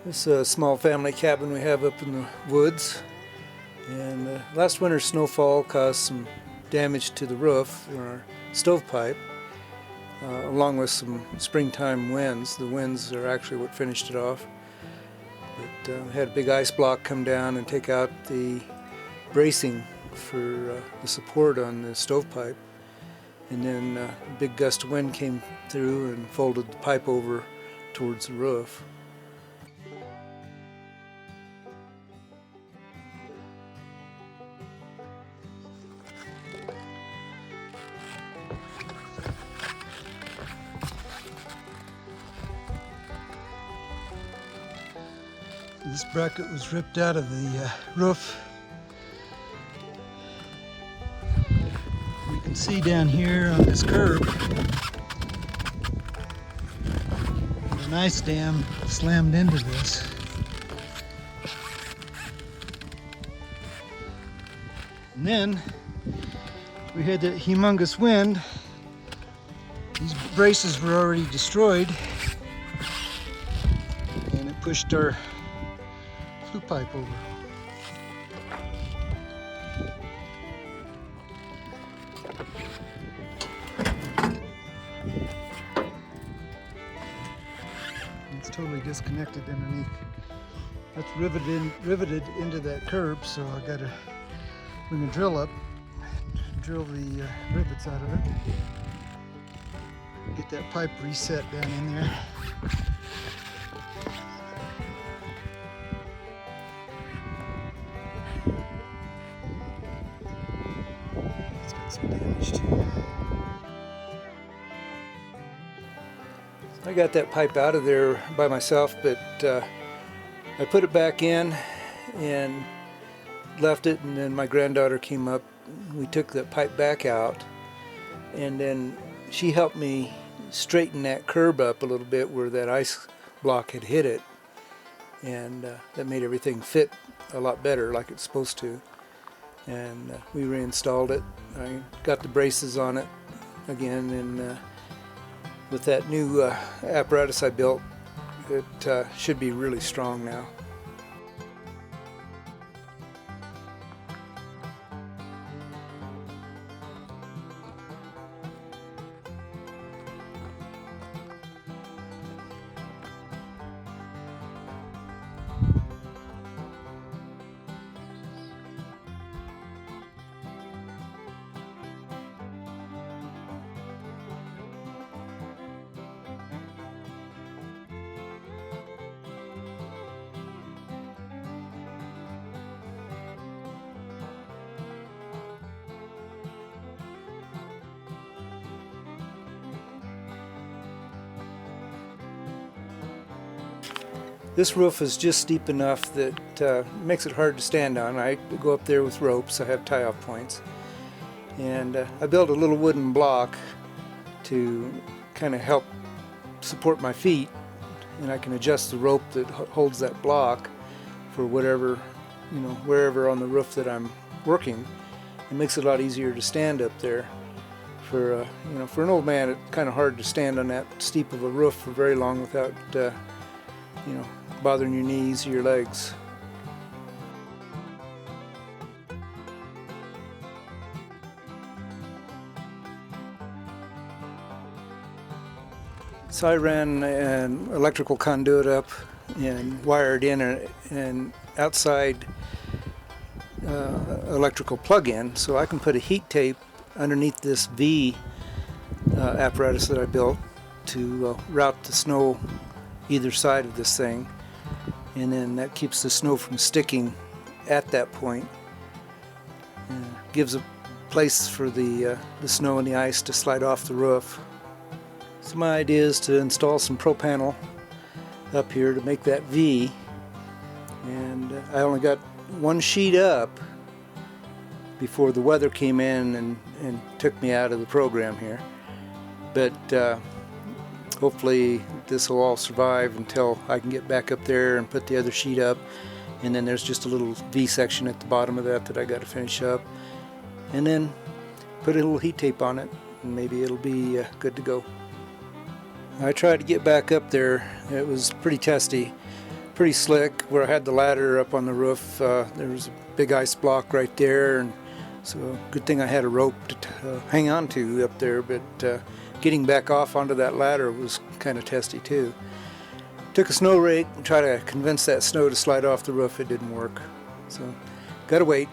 This is a small family cabin we have up in the woods, and last winter's snowfall caused some damage to the roof or our stovepipe, along with some springtime winds. The winds are actually what finished it off. But we had a big ice block come down and take out the bracing for the support on the stovepipe, and then a big gust of wind came through and folded the pipe over towards the roof. This bracket was ripped out of the roof. You can see down here on this curb, an ice dam slammed into this. And then we had that humongous wind. These braces were already destroyed, and it pushed our flue pipe over. It's totally disconnected underneath. That's riveted into that curb, so I gotta bring a drill up, drill the rivets out of it, get that pipe reset down in there. It's got some damage too. I got that pipe out of there by myself, but I put it back in and left it, and then my granddaughter came up. We took the pipe back out, and then she helped me straighten that curb up a little bit where that ice block had hit it, and that made everything fit a lot better like it's supposed to. And we reinstalled it. I got the braces on it again, and with that new apparatus I built, it should be really strong now. This roof is just steep enough that makes it hard to stand on. I go up there with ropes. I have tie-off points. And I built a little wooden block to kind of help support my feet, and I can adjust the rope that holds that block for whatever, wherever on the roof that I'm working. It makes it a lot easier to stand up there. For for an old man, it's kind of hard to stand on that steep of a roof for very long without bothering your knees or your legs. So I ran an electrical conduit up and wired in an outside electrical plug-in, so I can put a heat tape underneath this V apparatus that I built to route the snow either side of this thing, and then that keeps the snow from sticking at that point, and gives a place for the snow and the ice to slide off the roof. So my idea is to install some Pro Panel up here to make that V, and I only got one sheet up before the weather came in and took me out of the program here, but hopefully this will all survive until I can get back up there and put the other sheet up, and then there's just a little V section at the bottom of that I got to finish up, and then put a little heat tape on it, and maybe it'll be good to go. I tried to get back up there. It was pretty testy. pretty slick. Where I had the ladder up on the roof, there was a big ice block right there, and so good thing I had a rope to hang on to up there, but getting back off onto that ladder was kind of testy too. Took a snow rake and tried to convince that snow to slide off the roof. It didn't work, so gotta wait.